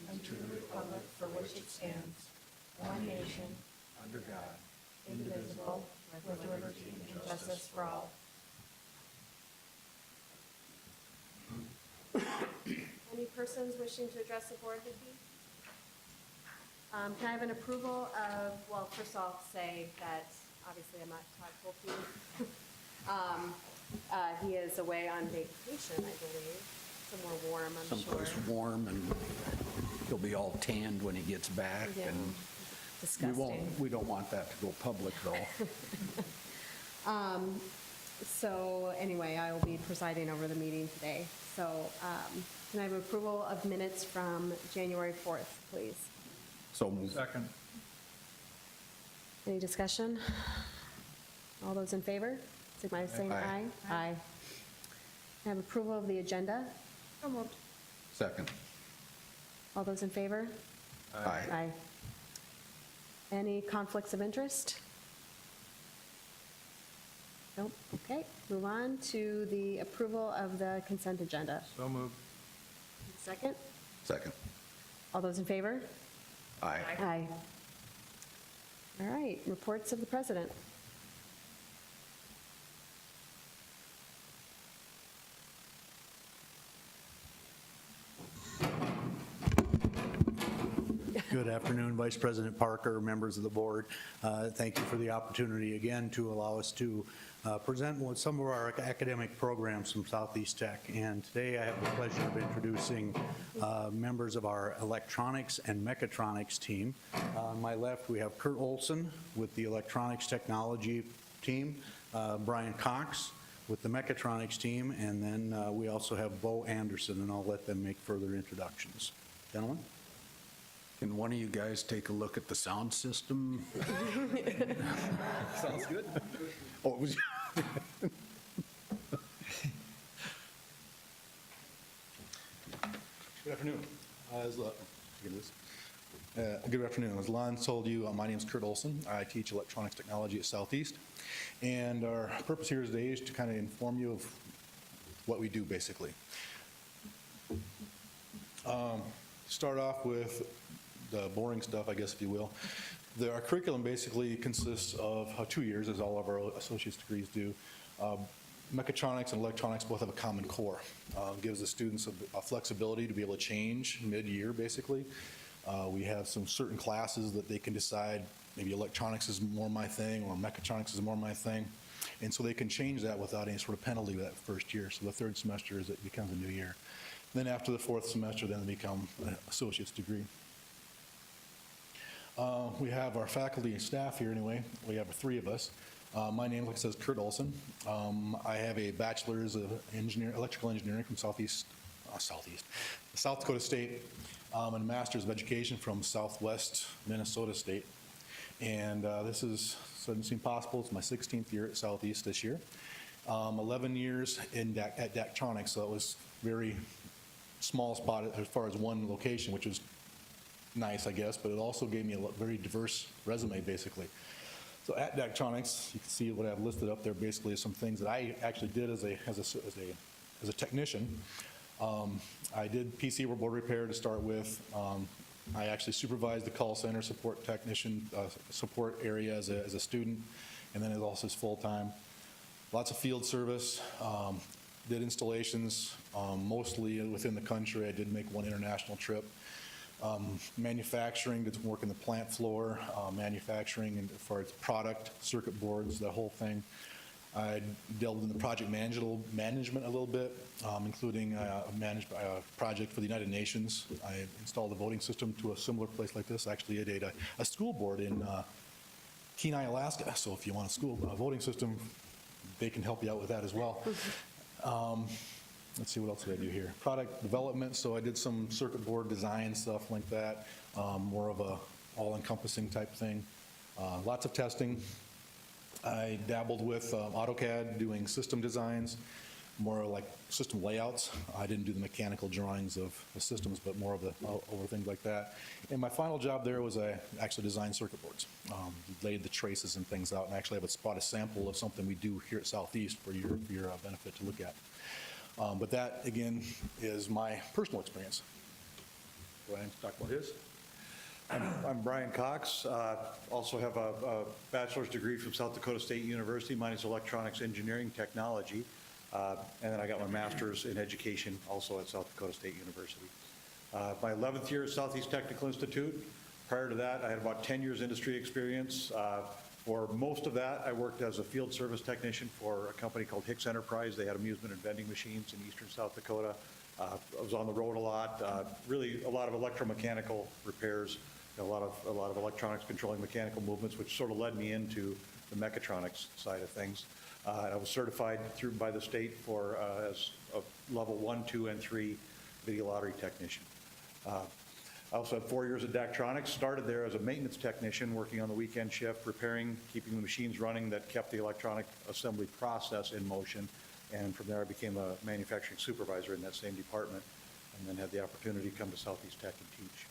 and to the republic for which it stands, one nation, under God, indivisible, with liberty and justice for all. Any persons wishing to address the board this evening? Can I have an approval of, well, first I'll say that obviously I'm not Todd Volpe. He is away on vacation, I believe, somewhere warm, I'm sure. Someplace warm, and he'll be all tanned when he gets back. Yeah, And disgusting. we don't want that to go public, though. So anyway, I will be presiding over the meeting today. So can I have approval of minutes from January 4th, please? So moved. Second. Any discussion? All those in favor, signify by saying aye. Aye. Aye. Can I have approval of the agenda? So moved. Second. All those in favor? Aye. Aye. Any conflicts of interest? Nope. Okay, move on to the approval of the consent agenda. So moved. Second? Second. All those in favor? Aye. Aye. All right, reports of the president. Good afternoon, Vice President Parker, members of the board. Thank you for the opportunity again to allow us to present with some of our academic programs from Southeast Tech. And today I have the pleasure of introducing members of our electronics and mechatronics team. On my left, we have Kurt Olson with the electronics technology team, Brian Cox with the mechatronics team, and then we also have Bo Anderson, and I'll let them make further introductions. Gentlemen? Can one of you guys take a look at the sound system? Sounds good. Oh, it was. Good afternoon. Good afternoon. As Lon told you, my name is Kurt Olson. I teach electronics technology at Southeast. And our purpose here today is to kind of inform you of what we do, basically. Start off with the boring stuff, I guess, if you will. Our curriculum basically consists of 2 years, as all of our associate's degrees do. Mechatronics and electronics both have a common core. Gives the students a flexibility to be able to change mid-year, basically. We have some certain classes that they can decide, maybe electronics is more my thing, or mechatronics is more my thing. And so they can change that without any sort of penalty that first year. So the third semester it becomes a new year. Then after the fourth semester, then they become an associate's degree. We have our faculty and staff here anyway. We have 3 of us. My name, like it says, Kurt Olson. I have a bachelor's of electrical engineering from South Dakota State, and a master's of education from Southwest Minnesota State. And this doesn't seem possible. It's my 16th year at Southeast this year. 11 years at Daktronics, so it was very small spot as far as one location, which was nice, I guess, but it also gave me a very diverse resume, basically. So at Daktronics, you can see what I've listed up there basically is some things that I actually did as a technician. I did PC board repair to start with. I actually supervised the call center support technician support area as a student, and then it also is full-time. Lots of field service. Did installations, mostly within the country. I did make one international trip. Manufacturing, did some work in the plant floor, manufacturing and as far as product, circuit boards, the whole thing. I delved into project management a little bit, including managed a project for the United Nations. I installed a voting system to a similar place like this. Actually, I did a school board in Kenai, Alaska. So if you want a voting system, they can help you out with that as well. Let's see, what else did I do here? Product development, so I did some circuit board design, stuff like that, more of a all-encompassing type thing. Lots of testing. I dabbled with AutoCAD, doing system designs, more like system layouts. I didn't do the mechanical drawings of the systems, but more of the over things like that. And my final job there was I actually designed circuit boards, laid the traces and things out, and actually have a sample of something we do here at Southeast for your benefit to look at. But that, again, is my personal experience. Brian to talk about his. I'm Brian Cox. Also have a bachelor's degree from South Dakota State University. Mine is electronics engineering technology. And then I got my master's in education also at South Dakota State University. My 11th year at Southeast Technical Institute. Prior to that, I had about 10 years industry experience. For most of that, I worked as a field service technician for a company called Hicks Enterprise. They had amusement and vending machines in eastern South Dakota. I was on the road a lot, really a lot of electromechanical repairs, a lot of electronics controlling mechanical movements, which sort of led me into the mechatronics side of things. I was certified by the state for as a level 1, 2, and 3 video lottery technician. I also had 4 years at Daktronics, started there as a maintenance technician, working on the weekend shift, repairing, keeping the machines running that kept the electronic assembly process in motion. And from there, I became a manufacturing supervisor in that same department, and then had the opportunity to come to Southeast Tech and teach.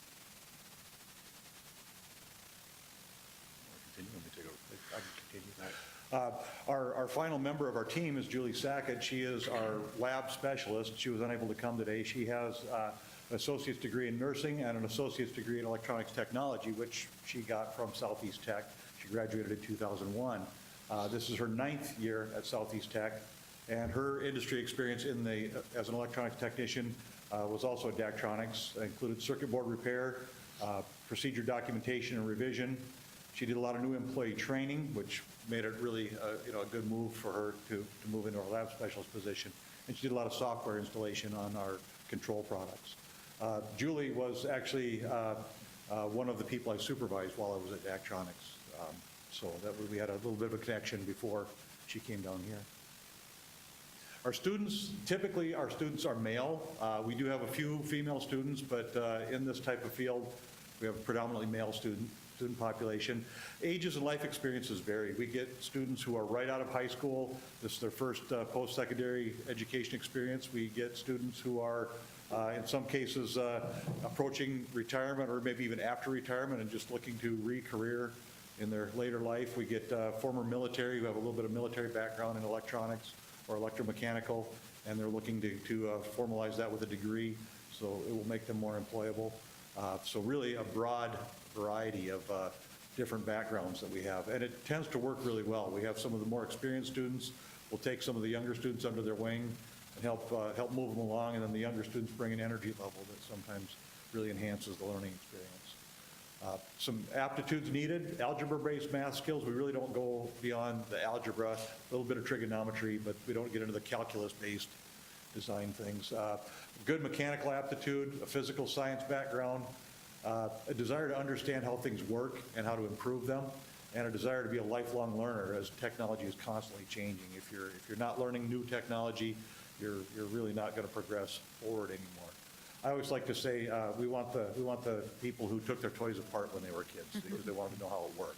I can continue. Our final member of our team is Julie Sackett. She is our lab specialist. She was unable to come today. She has an associate's degree in nursing and an associate's degree in electronics technology, which she got from Southeast Tech. She graduated in 2001. This is her 9th year at Southeast Tech, and her industry experience as an electronics technician was also at Daktronics. It included circuit board repair, procedure documentation and revision. She did a lot of new employee training, which made it really a good move for her to move into our lab specialist position. And she did a lot of software installation on our control products. Julie was actually one of the people I supervised while I was at Daktronics. So we had a little bit of a connection before she came down here. Our students, typically our students are male. We do have a few female students, but in this type of field, we have a predominantly male student population. Ages and life experiences vary. We get students who are right out of high school. This is their first post-secondary education experience. We get students who are, in some cases, approaching retirement or maybe even after retirement and just looking to re-career in their later life. We get former military who have a little bit of military background in electronics or electromechanical, and they're looking to formalize that with a degree, so it will make them more employable. So really a broad variety of different backgrounds that we have, and it tends to work really well. We have some of the more experienced students. We'll take some of the younger students under their wing and help move them along, and then the younger students bring an energy level that sometimes really enhances the learning experience. Some aptitudes needed, algebra-based math skills. We really don't go beyond the algebra, a little bit of trigonometry, but we don't get into the calculus-based design things. Good mechanical aptitude, a physical science background, a desire to understand how things work and how to improve them, and a desire to be a lifelong learner as technology is constantly changing. If you're not learning new technology, you're really not going to progress forward anymore. I always like to say we want the people who took their toys apart when they were kids because they wanted to know how it worked.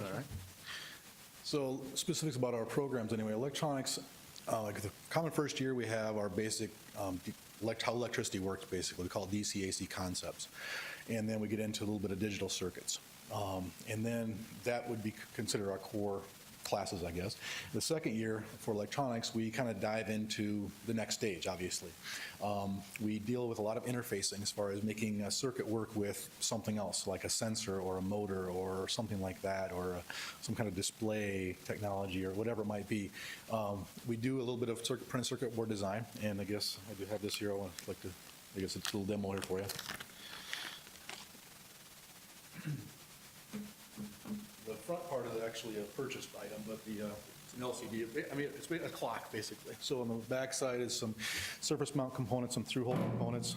All right. So specifics about our programs anyway. Electronics, like the common first year, we have our basic how electricity works, basically. We call it DC-AC concepts. And then we get into a little bit of digital circuits. And then that would be considered our core classes, I guess. The second year for electronics, we kind of dive into the next stage, obviously. We deal with a lot of interfacing as far as making a circuit work with something else, like a sensor or a motor or something like that, or some kind of display technology or whatever it might be. We do a little bit of printed circuit board design, and I guess I do have this here. I guess it's a little demo here for you. The front part is actually a purchased item, but it's an LCD. I mean, it's a clock, basically. So on the back side is some surface mount components, some through-hole components,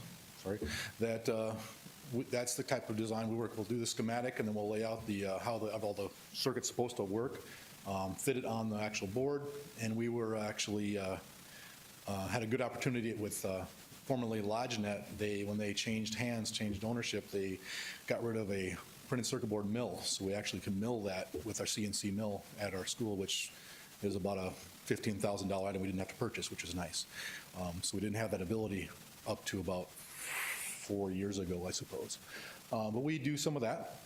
that's the type of design we work. We'll do the schematic, and then we'll lay out how all the circuit's supposed to work, fit it on the actual board, and we were actually had a good opportunity with formerly LodgeNet. When they changed ownership, they got rid of a printed circuit board mill, so we actually can mill that with our CNC mill at our school, which is about a $15,000 item we didn't have to purchase, which is nice. So we didn't have that ability up to about 4 years ago, I suppose. But we do some of that.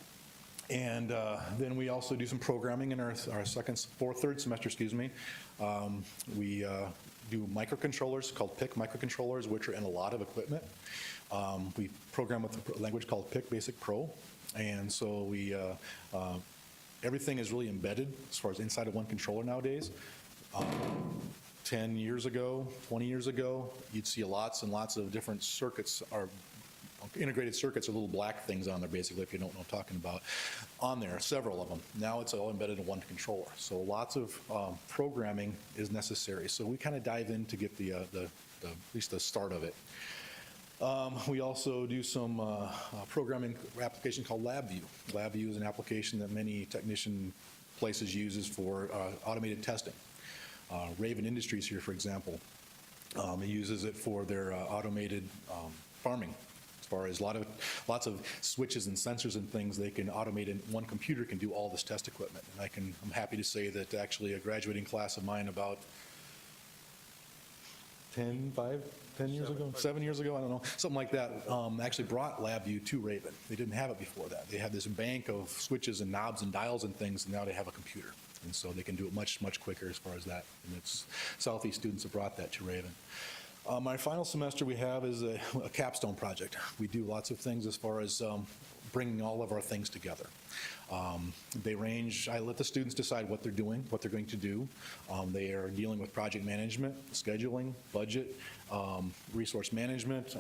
And then we also do some programming in our third semester, excuse me. We do microcontrollers called PIC microcontrollers, which are in a lot of equipment. We program with a language called PIC Basic Pro. And so we, everything is really embedded as far as inside of one controller nowadays. 10 years ago, 20 years ago, you'd see lots and lots of different circuits, or integrated circuits are little black things on there, basically, if you don't know what I'm talking about, on there, several of them. Now it's all embedded in one controller. So lots of programming is necessary. So we kind of dive in to get at least the start of it. We also do some programming application called LabVIEW. LabVIEW is an application that many technician places uses for automated testing. Raven Industries here, for example, it uses it for their automated farming. As far as lots of switches and sensors and things they can automate, and one computer can do all this test equipment. And I'm happy to say that actually a graduating class of mine about 10 years ago, 7 years ago, I don't know, something like that, actually brought LabVIEW to Raven. They didn't have it before that. They had this bank of switches and knobs and dials and things, and now they have a computer. And so they can do it much, much quicker as far as that. And it's Southeast students have brought that to Raven. My final semester we have is a capstone project. We do lots of things as far as bringing all of our things together. They range, I let the students decide what they're doing, what they're going to do. They are dealing with project management, scheduling, budget, resource management,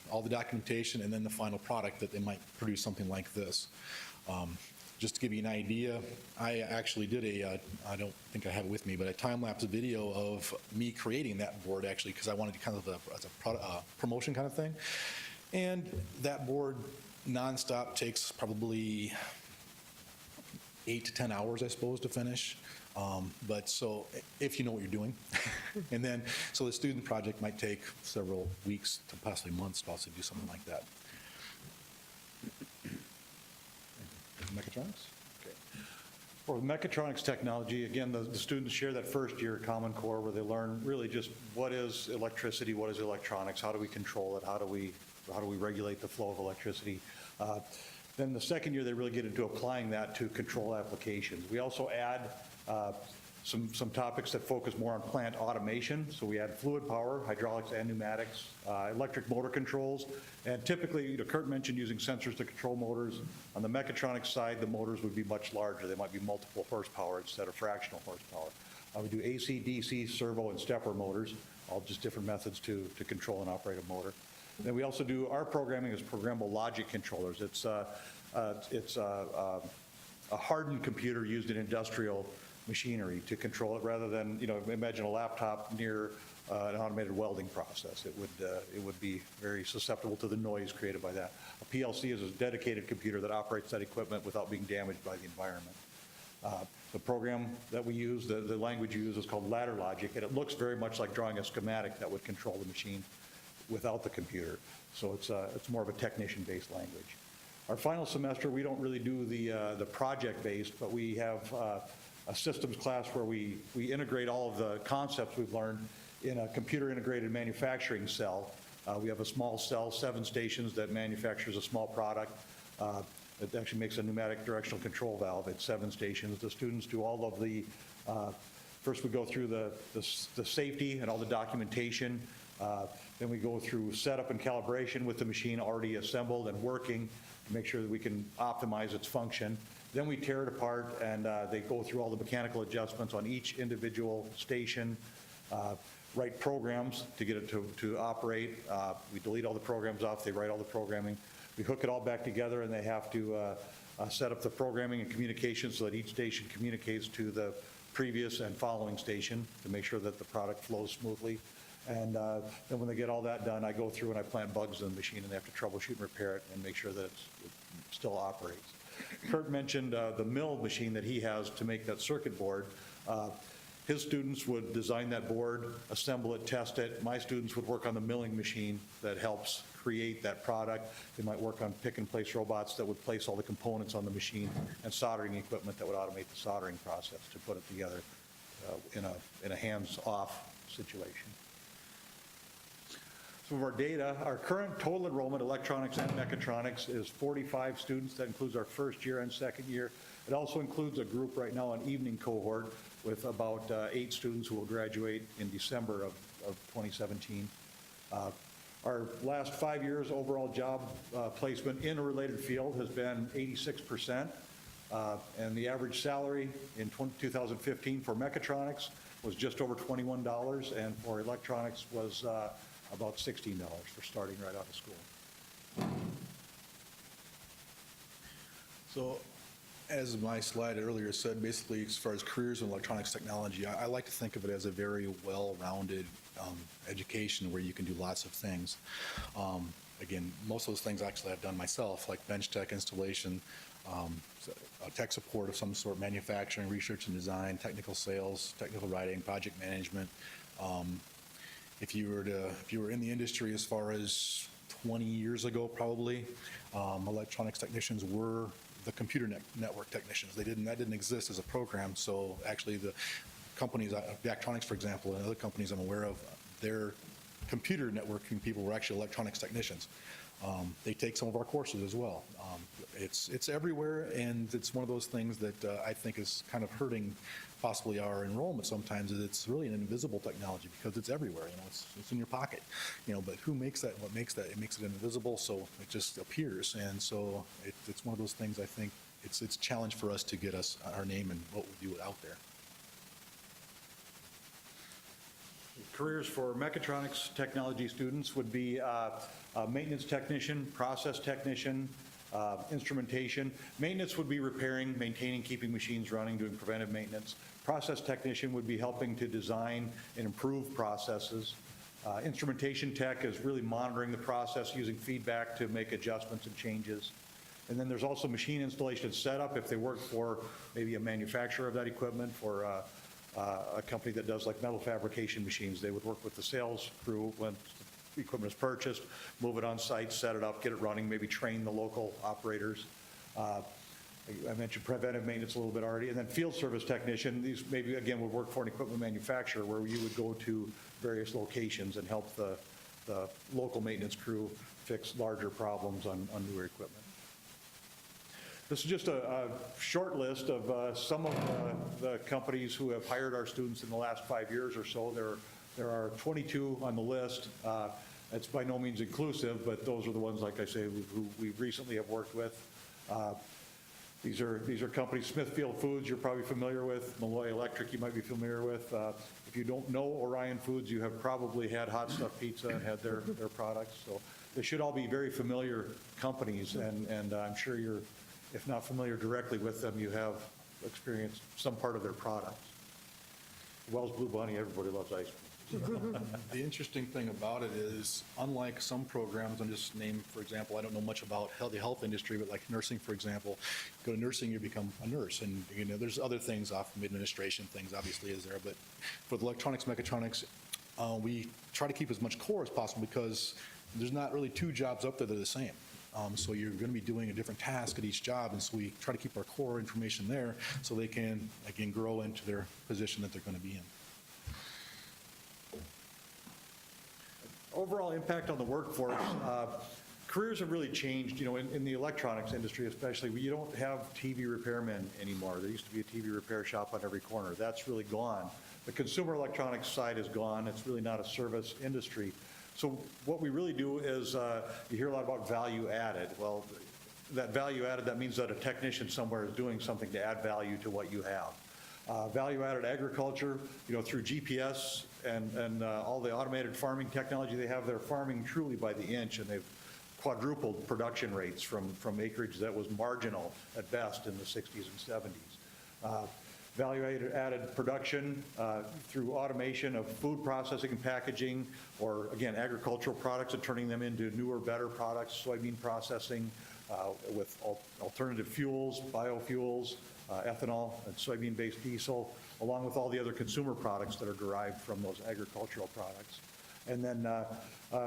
all the documentation, and then the final product that they might produce something like this. Just to give you an idea, I actually did I don't think I have it with me, but a time-lapse video of me creating that board, actually, because I wanted to kind of as a promotion kind of thing. And that board nonstop takes probably 8 to 10 hours, I suppose, to finish. But so if you know what you're doing. And then, so the student project might take several weeks to possibly months to also do something like that. Mechatronics? Okay. For mechatronics technology, again, the students share that first year Common Core where they learn really just what is electricity, what is electronics, how do we control it, how do we regulate the flow of electricity. Then the second year they really get into applying that to control applications. We also add some topics that focus more on plant automation. So we add fluid power, hydraulics and pneumatics, electric motor controls, and typically, Kurt mentioned using sensors to control motors. On the mechatronics side, the motors would be much larger. They might be multiple horsepower instead of fractional horsepower. We do AC, DC, servo, and stepper motors, all just different methods to control and operate a motor. Then we also do, our programming is programmable logic controllers. It's a hardened computer used in industrial machinery to control it, rather than, imagine a laptop near an automated welding process. It would be very susceptible to the noise created by that. A PLC is a dedicated computer that operates that equipment without being damaged by the environment. The program that we use, the language you use is called ladder logic, and it looks very much like drawing a schematic that would control the machine without the computer. So it's more of a technician-based language. Our final semester, we don't really do the project-based, but we have a systems class where we integrate all of the concepts we've learned in a computer-integrated manufacturing cell. We have a small cell, 7 stations, that manufactures a small product. It actually makes a pneumatic directional control valve at 7 stations. The students do all of the, first we go through the safety and all the documentation. Then we go through setup and calibration with the machine already assembled and working to make sure that we can optimize its function. Then we tear it apart, and they go through all the mechanical adjustments on each individual station, write programs to get it to operate. We delete all the programs off, they write all the programming. We hook it all back together, and they have to set up the programming and communication so that each station communicates to the previous and following station to make sure that the product flows smoothly. And then when they get all that done, I go through and I plant bugs in the machine, and they have to troubleshoot and repair it and make sure that it still operates. Kurt mentioned the mill machine that he has to make that circuit board. His students would design that board, assemble it, test it. My students would work on the milling machine that helps create that product. They might work on pick-and-place robots that would place all the components on the machine, and soldering equipment that would automate the soldering process to put it together in a hands-off situation. So some of our data. Our current total enrollment, electronics and mechatronics, is 45 students. That includes our first year and second year. It also includes a group right now, an evening cohort, with about 8 students who will graduate in December of 2017. Our last 5 years overall job placement in a related field has been 86%, and the average salary in 2015 for mechatronics was just over $21, and for electronics was about $16 for starting right out of school. So, as my slide earlier said, basically as far as careers in electronics technology, I like to think of it as a very well-rounded education where you can do lots of things. Again, most of those things actually I've done myself, like bench tech installation, tech support of some sort, manufacturing, research and design, technical sales, technical writing, project management. If you were in the industry as far as 20 years ago, probably, electronics technicians were the computer network technicians. That didn't exist as a program, so actually the companies, Daktronics, for example, and other companies I'm aware of, their computer networking people were actually electronics technicians. They take some of our courses as well. It's everywhere, and it's one of those things that I think is kind of hurting possibly our enrollment sometimes. Is it's really an invisible technology because it's everywhere. It's in your pocket. But who makes that? What makes that? It makes it invisible, so it just appears. And so it's one of those things. I think it's a challenge for us to get our name and what we do out there. Careers for mechatronics technology students would be maintenance technician, process technician, instrumentation. Maintenance would be repairing, maintaining, keeping machines running, doing preventive maintenance. Process technician would be helping to design and improve processes. Instrumentation tech is really monitoring the process, using feedback to make adjustments and changes. And then there's also machine installation and setup if they work for maybe a manufacturer of that equipment, for a company that does like metal fabrication machines. They would work with the sales crew when the equipment is purchased, move it on site, set it up, get it running, maybe train the local operators. I mentioned preventive maintenance a little bit already. And then field service technician, these maybe again would work for an equipment manufacturer where you would go to various locations and help the local maintenance crew fix larger problems on newer equipment. This is just a short list of some of the companies who have hired our students in the last 5 years or so. There are 22 on the list. It's by no means inclusive, but those are the ones, like I say, who we recently have worked with. These are companies. Smithfield Foods, you're probably familiar with. Malloy Electric, you might be familiar with. If you don't know Orion Foods, you have probably had Hot Stuff Pizza and had their products. So they should all be very familiar companies, and I'm sure you're, if not familiar directly with them, you have experienced some part of their products. Wells Blue Bunny, everybody loves ice cream. The interesting thing about it is, unlike some programs, I'm just named, for example, I don't know much about the health industry, but like nursing, for example, go to nursing, you become a nurse. And, there's other things off from administration things, obviously, is there. But for the electronics, mechatronics, we try to keep as much core as possible because there's not really two jobs up there that are the same. So you're going to be doing a different task at each job, and so we try to keep our core information there so they can, again, grow into their position that they're going to be in. Overall impact on the workforce, careers have really changed, in the electronics industry especially. You don't have TV repairmen anymore. There used to be a TV repair shop on every corner. That's really gone. The consumer electronics side is gone. It's really not a service industry. So what we really do is, you hear a lot about value added. Well, that value added, that means that a technician somewhere is doing something to add value to what you have. Value-added agriculture, through GPS and all the automated farming technology they have, they're farming truly by the inch, and they've quadrupled production rates from acreage that was marginal at best in the 60s and 70s. Value-added production through automation of food processing and packaging, or again, agricultural products and turning them into newer, better products, soybean processing with alternative fuels, biofuels, ethanol and soybean-based diesel, along with all the other consumer products that are derived from those agricultural products. And then,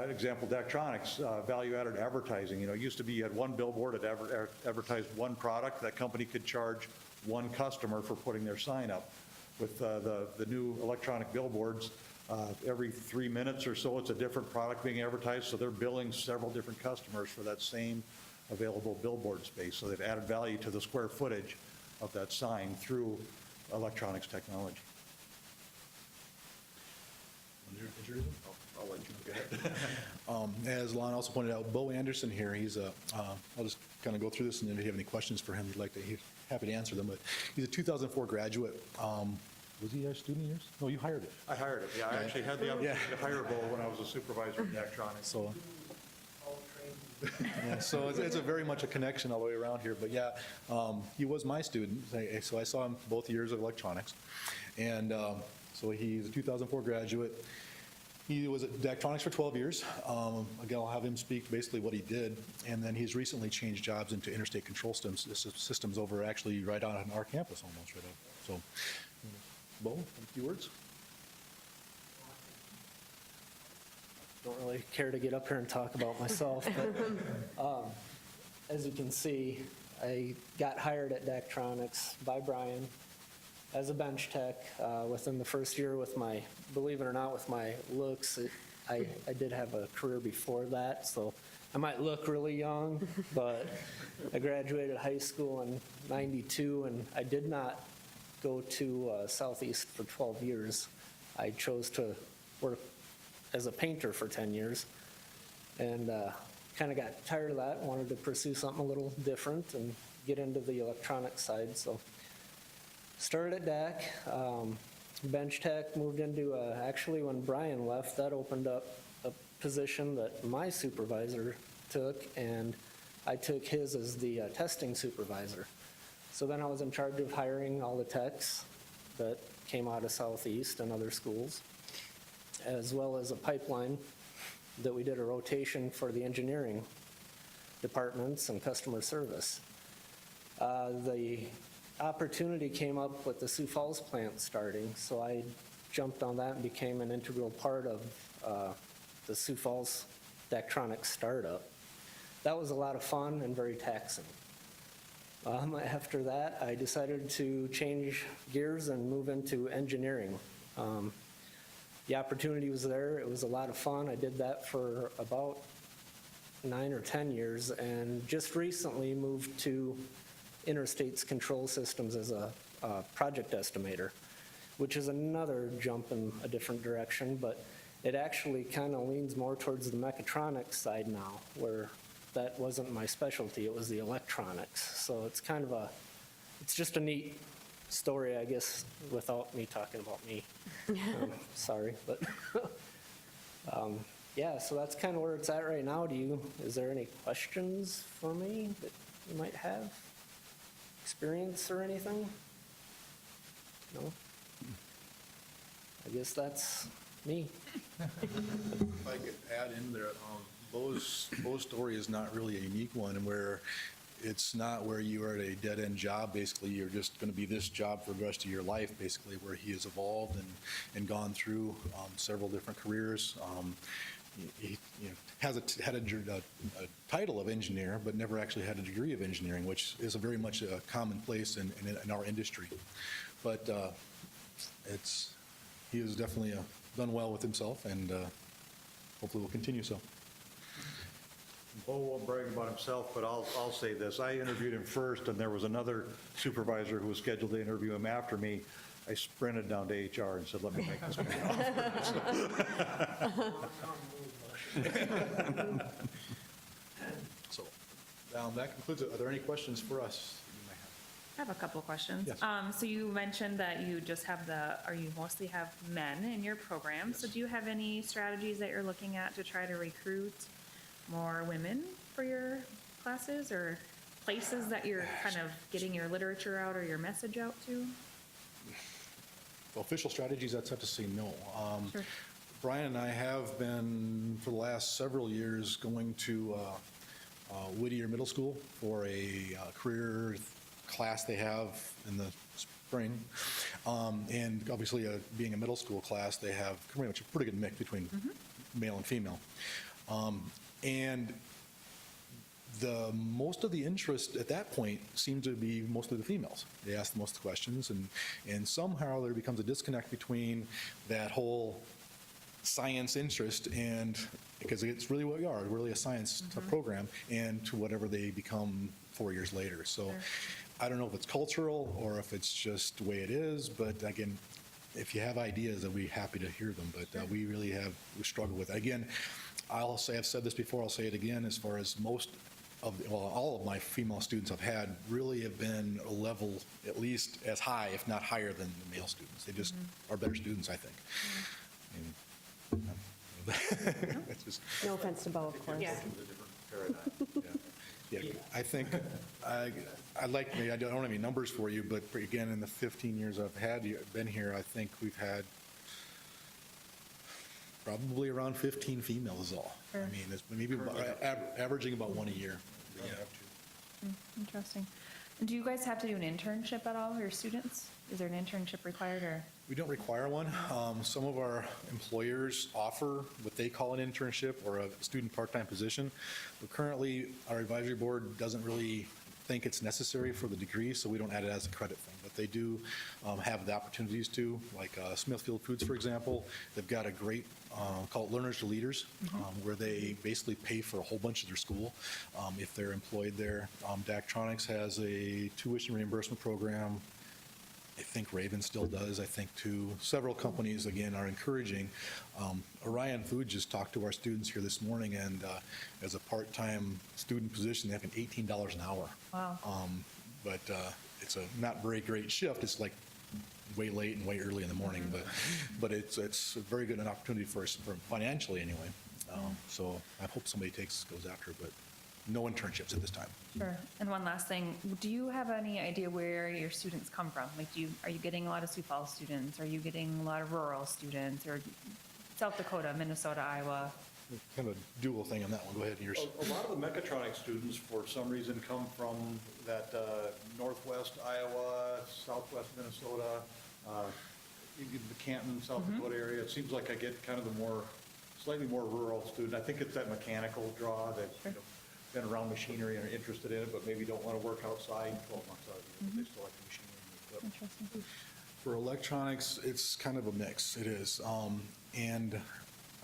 example, Daktronics, value-added advertising. It used to be you had one billboard that advertised one product. That company could charge one customer for putting their sign up. with the new electronic billboards, every 3 minutes or so, it's a different product being advertised, so they're billing several different customers for that same available billboard space. So they've added value to the square footage of that sign through electronics technology. I'll let you go ahead. As Lon also pointed out, Bo Anderson here, he's I'll just kind of go through this, and then if you have any questions for him, he's happy to answer them, but he's a 2004 graduate. Was he a student of yours? No, you hired it. I hired it, yeah. I actually had the opportunity to hire Bo when I was a supervisor in Daktronics. So, yeah, so it's a very much a connection all the way around here. But yeah, he was my student, so I saw him both years of electronics. And so he's a 2004 graduate. He was at Daktronics for 12 years. Again, I'll have him speak basically what he did. And then he's recently changed jobs into interstate control systems over actually right on our campus almost right up. So, Bo, a few words? Don't really care to get up here and talk about myself, but as you can see, I got hired at Daktronics by Brian as a bench tech. Within the first year with my, believe it or not, with my looks, I did have a career before that, so I might look really young, but I graduated high school in '92, and I did not go to Southeast for 12 years. I chose to work as a painter for 10 years, and kind of got tired of that, wanted to pursue something a little different and get into the electronic side. So started at DAC, bench tech, moved into, actually when Brian left, that opened up a position that my supervisor took, and I took his as the testing supervisor. So then I was in charge of hiring all the techs that came out of Southeast and other schools, as well as a pipeline that we did a rotation for the engineering departments and customer service. The opportunity came up with the Sioux Falls plant starting, so I jumped on that and became an integral part of the Sioux Falls Daktronics startup. That was a lot of fun and very taxing. After that, I decided to change gears and move into engineering. The opportunity was there. It was a lot of fun. I did that for about 9 or 10 years, and just recently moved to Interstate's control systems as a project estimator, which is another jump in a different direction, but it actually kind of leans more towards the mechatronics side now, where that wasn't my specialty. It was the electronics. So it's kind of it's just a neat story, I guess, without me talking about me. Sorry, but yeah, so that's kind of where it's at right now. Is there any questions for me that you might have? Experience or anything? No? I guess that's me. If I could add in there, Bo's story is not really a unique one, and where it's not where you are at a dead-end job, basically you're just going to be this job for the rest of your life, basically, where he has evolved and gone through several different careers. He had a title of engineer, but never actually had a degree of engineering, which is a very much a commonplace in our industry. But he has definitely done well with himself, and hopefully will continue so. Bo won't brag about himself, but I'll say this. I interviewed him first, and there was another supervisor who was scheduled to interview him after me. I sprinted down to HR and said, let me make this man. So that concludes it. Are there any questions for us? I have a couple of questions. Yes. So you mentioned that you just have you mostly have men in your program. Yes. So do you have any strategies that you're looking at to try to recruit more women for your classes, or places that you're kind of getting your literature out or your message out to? Official strategies, I'd have to say no. Sure. Brian and I have been, for the last several years, going to Whittier Middle School for a career class they have in the spring. And obviously, being a middle school class, they have pretty much a pretty good mix between male and female. And most of the interest at that point seemed to be mostly the females. They asked the most questions, and somehow there becomes a disconnect between that whole science interest and, because it's really what we are, really a science program, and to whatever they become 4 years later. So I don't know if it's cultural or if it's just the way it is, but again, if you have ideas, I'll be happy to hear them, but we struggle with it. Again, I've said this before, I'll say it again, as far as all of my female students I've had really have been a level at least as high, if not higher than the male students. They just are better students, I think. That's just, No offense to Bo, of course. Yeah. yeah, I think, I don't have any numbers for you, but again, in the 15 years I've been here, I think we've had probably around 15 females is all. I mean, it's maybe averaging about one a year. Yeah. Interesting. And do you guys have to do an internship at all, your students? Is there an internship required, or? We don't require one. Some of our employers offer what they call an internship or a student part-time position, but currently our advisory board doesn't really think it's necessary for the degree, so we don't add it as a credit thing. But they do have the opportunities to, like Smithfield Foods, for example. They've got a great, called Learners to Leaders, where they basically pay for a whole bunch of their school if they're employed there. Daktronics has a tuition reimbursement program. I think Raven still does. I think too. Several companies, again, are encouraging. Orion Food just talked to our students here this morning, and as a part-time student position, they have an $18 an hour. Wow. But it's a not very great shift. It's like way late and way early in the morning, but it's a very good an opportunity for us financially anyway. So I hope somebody goes after it, but no internships at this time. Sure. And one last thing, do you have any idea where your students come from? Like, are you getting a lot of Sioux Falls students? Are you getting a lot of rural students, or South Dakota, Minnesota, Iowa? Kind of a dual thing on that one. Go ahead. Yours. A lot of the mechatronics students, for some reason, come from that northwest Iowa, southwest Minnesota, even the Canton, South Dakota area. It seems like I get kind of the slightly more rural student. I think it's that mechanical draw that, you know, been around machinery and are interested in it, but maybe don't want to work outside 12 months out of the year, but they still like the machinery and the equipment. Interesting. For electronics, it's kind of a mix. It is. And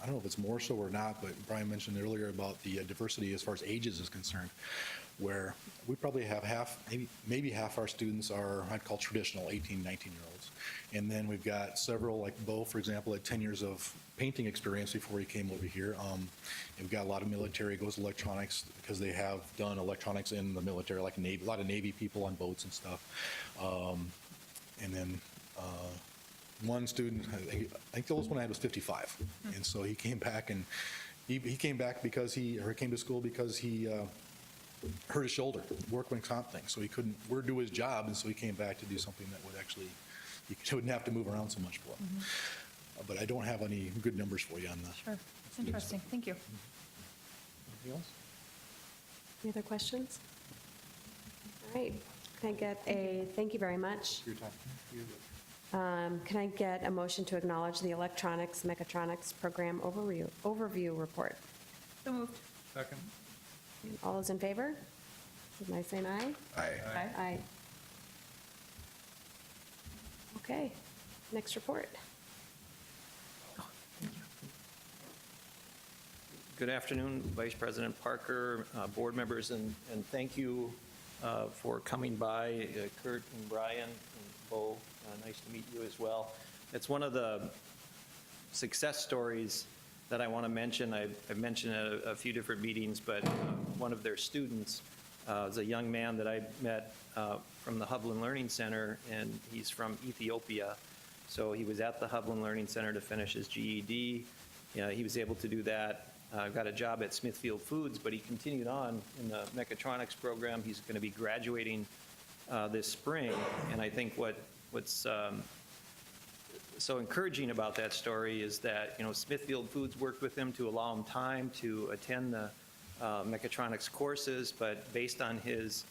I don't know if it's more so or not, but Brian mentioned earlier about the diversity as far as ages is concerned, where we probably have maybe half our students are, I'd call traditional 18, 19-year-olds. And then we've got several, like Bo, for example, had 10 years of painting experience before he came over here. We've got a lot of military, goes to electronics because they have done electronics in the military, like a lot of Navy people on boats and stuff. And then one student, I think the oldest one I had was 55. And so he came back, and he came back because he came to school because he hurt his shoulder, workman's comp thing. So he couldn't do his job, and so he came back to do something that would actually, he wouldn't have to move around so much for. But I don't have any good numbers for you on that. Sure. Interesting. Thank you. Anything else? Any other questions? All right. Can I get thank you very much. For your time. Can I get a motion to acknowledge the electronics mechatronics program overview report? So moved. Second. All those in favor? Am I saying aye? Aye. Aye. Aye. Okay, next report. Good afternoon, Vice President Parker, board members, and thank you for coming by, Kurt and Brian and Bo. Nice to meet you as well. It's one of the success stories that I want to mention. I've mentioned at a few different meetings, but one of their students is a young man that I met from the Hovland Learning Center, and he's from Ethiopia. So he was at the Hovland Learning Center to finish his GED. He was able to do that. Got a job at Smithfield Foods, but he continued on in the mechatronics program. He's going to be graduating this spring, and I think what's so encouraging about that story is that, Smithfield Foods worked with him to allow him time to attend the mechatronics courses, but based on his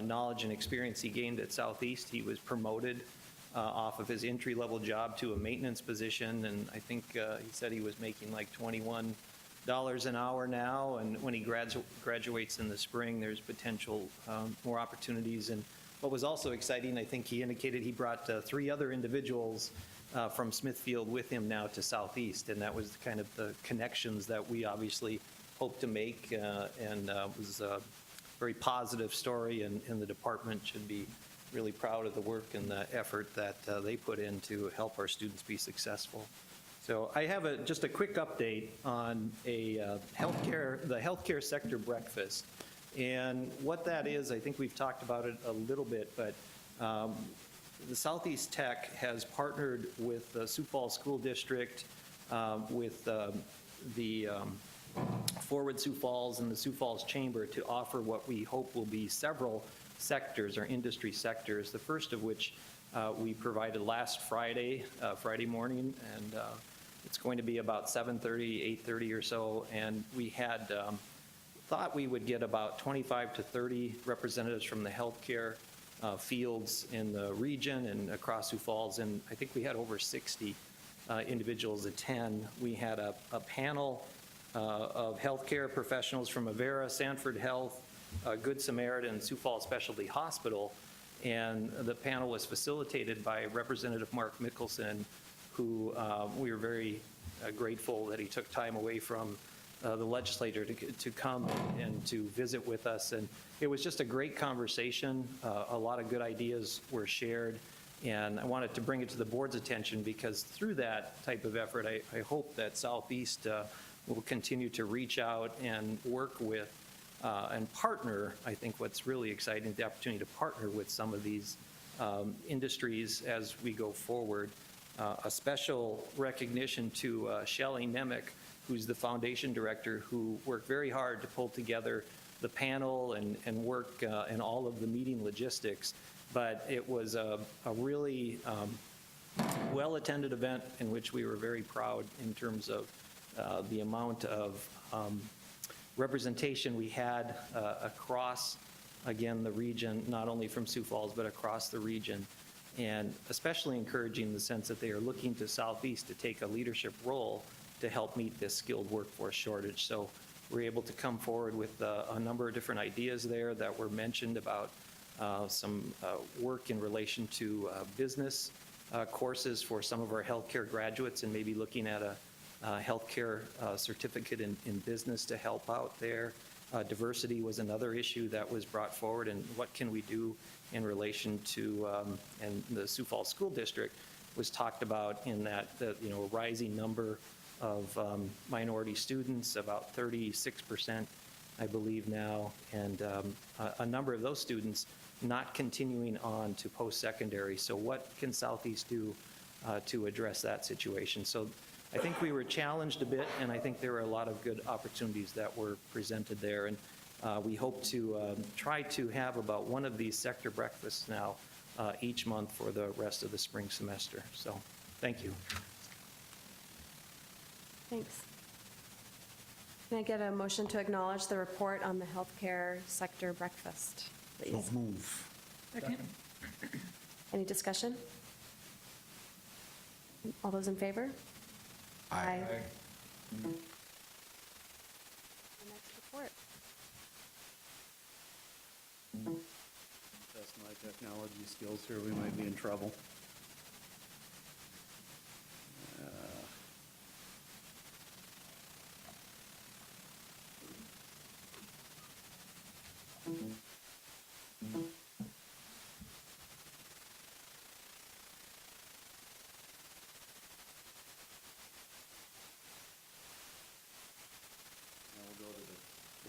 knowledge and experience he gained at Southeast, he was promoted off of his entry-level job to a maintenance position, and I think he said he was making like an hour now, and when he graduates in the spring, there's potential more opportunities. And what was also exciting, I think he indicated he brought 3 other individuals from Smithfield with him now to Southeast, and that was kind of the connections that we obviously hope to make, and was a very positive story, and the department should be really proud of the work and the effort that they put in to help our students be successful. So I have just a quick update on the healthcare sector breakfast. And what that is, I think we've talked about it a little bit, but the Southeast Tech has partnered with the Sioux Falls School District, with the Forward Sioux Falls and the Sioux Falls Chamber to offer what we hope will be several sectors or industry sectors, the first of which we provided last Friday morning, and it's going to be about 7:30, 8:30 or so, and we had thought we would get about 25 to 30 representatives from the healthcare fields in the region and across Sioux Falls, and I think we had over 60 individuals attend. We had a panel of healthcare professionals from Avera, Sanford Health, Good Samaritan, Sioux Falls Specialty Hospital, and the panel was facilitated by Representative Mark Mickelson, who we were very grateful that he took time away from the legislature to come and to visit with us. And it was just a great conversation. A lot of good ideas were shared, and I wanted to bring it to the board's attention because through that type of effort, I hope that Southeast will continue to reach out and work with and partner. I think what's really exciting is the opportunity to partner with some of these industries as we go forward. A special recognition to Shelley Nemec, who's the foundation director, who worked very hard to pull together the panel and work in all of the meeting logistics. But it was a really well-attended event in which we were very proud in terms of the amount of representation we had across, again, the region, not only from Sioux Falls, but across the region, and especially encouraging the sense that they are looking to Southeast to take a leadership role to help meet this skilled workforce shortage. So we're able to come forward with a number of different ideas there that were mentioned about some work in relation to business courses for some of our healthcare graduates, and maybe looking at a healthcare certificate in business to help out there. Diversity was another issue that was brought forward, and what can we do in relation to, and the Sioux Falls School District was talked about in that, a rising number of minority students, about 36%, I believe now, and a number of those students not continuing on to post-secondary. So what can Southeast do to address that situation? So I think we were challenged a bit, and I think there were a lot of good opportunities that were presented there. And we hope to try to have about one of these sector breakfasts now each month for the rest of the spring semester. So thank you. Thanks. Can I get a motion to acknowledge the report on the healthcare sector breakfast, please? Don't move. Any discussion? All those in favor? Aye. The next report. Test my technology skills here, we might be in trouble.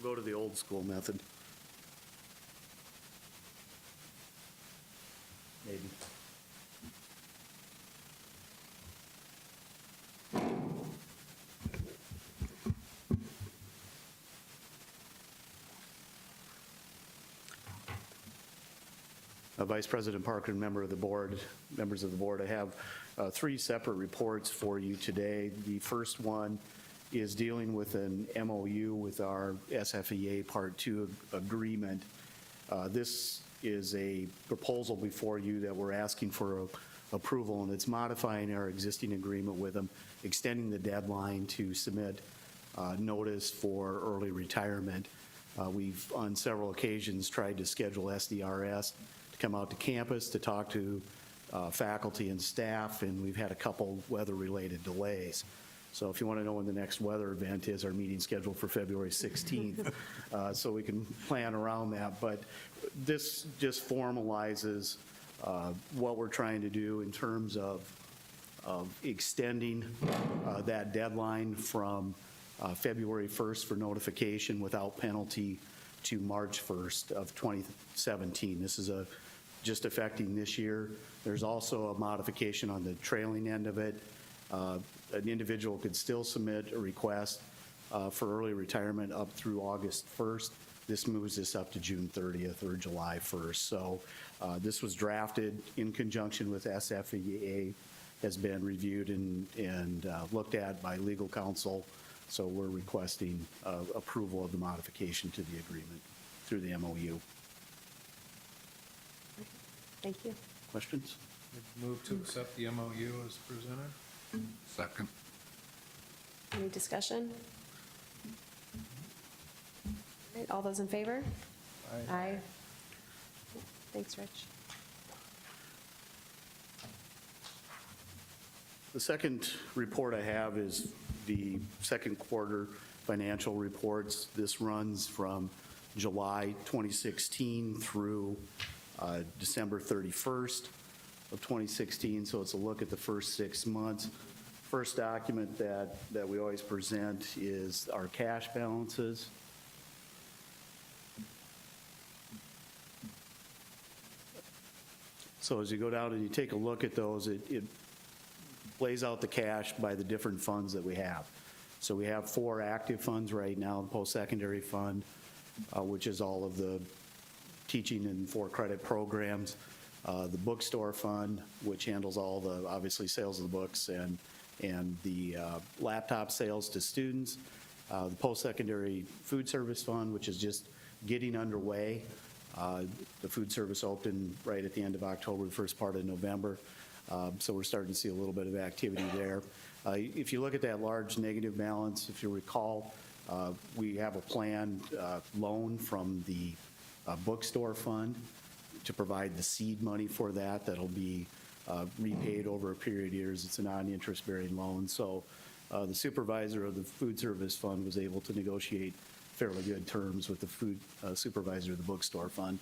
We'll go to the old school method. Maybe. Vice President Parker and members of the board, I have 3 separate reports for you today. The first one is dealing with an MOU with our SFEA Part 2 agreement. This is a proposal before you that we're asking for approval, and it's modifying our existing agreement with them, extending the deadline to submit notice for early retirement. We've, on several occasions, tried to schedule SDRS to come out to campus to talk to faculty and staff, and we've had a couple weather-related delays. So if you want to know when the next weather event is, our meeting's scheduled for February 16th, so we can plan around that. But this just formalizes what we're trying to do in terms of extending that deadline from February 1st for notification without penalty to March 1st of 2017. This is just affecting this year. There's also a modification on the trailing end of it. An individual could still submit a request for early retirement up through August 1st. This moves this up to June 30th or July 1st. So this was drafted in conjunction with SFEA, has been reviewed and looked at by legal counsel. So we're requesting approval of the modification to the agreement through the MOU. Thank you. Questions? Move to accept the MOU as presented. Second. Any discussion? All right, all those in favor? Aye. Thanks, Rich. The second report I have is the second quarter financial reports. This runs from July 2016 through December 31st of 2016, so it's a look at the first 6 months. First document that we always present is our cash balances. So as you go down and you take a look at those, it lays out the cash by the different funds that we have. So we have 4 active funds right now, the post-secondary fund, which is all of the teaching and 4 credit programs, the bookstore fund, which handles all the, obviously, sales of the books and the laptop sales to students, the post-secondary food service fund, which is just getting underway. The food service opened right at the end of October, the first part of November. So we're starting to see a little bit of activity there. If you look at that large negative balance, if you recall, we have a planned loan from the bookstore fund to provide the seed money for that. That'll be repaid over a period of years. It's a non-interest bearing loan. So the supervisor of the food service fund was able to negotiate fairly good terms with the food supervisor of the bookstore fund.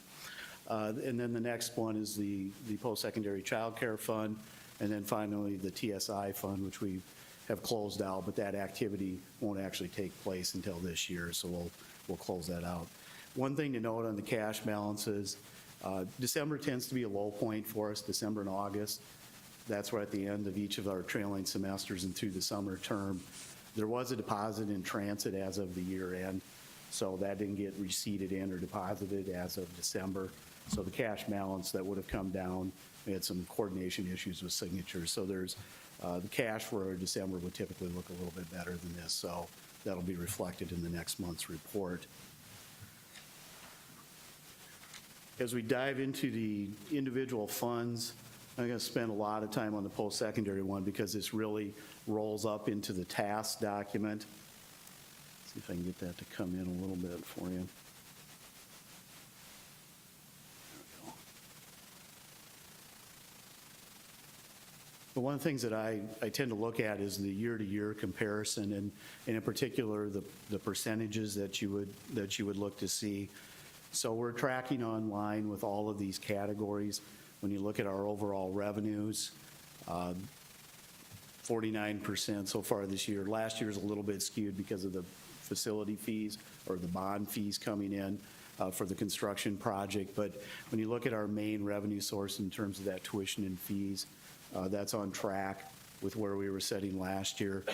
And then the next one is the post-secondary child care fund, and then finally the TSI fund, which we have closed out, but that activity won't actually take place until this year, so we'll close that out. One thing to note on the cash balances, December tends to be a low point for us, December and August. That's right at the end of each of our trailing semesters and through the summer term. There was a deposit in transit as of the year end, so that didn't get receipted in or deposited as of December. So the cash balance that would have come down, we had some coordination issues with signatures. So there's the cash for December would typically look a little bit better than this. So that'll be reflected in the next month's report. As we dive into the individual funds, I'm going to spend a lot of time on the post-secondary one because this really rolls up into the task document. See if I can get that to come in a little bit for you. But one of the things that I tend to look at is the year-to-year comparison, and in particular, the percentages that you would look to see. So we're tracking online with all of these categories. When you look at our overall revenues, 49% so far this year. Last year's a little bit skewed because of the facility fees or the bond fees coming in for the construction project. But when you look at our main revenue source in terms of that tuition and fees, that's on track with where we were setting last year.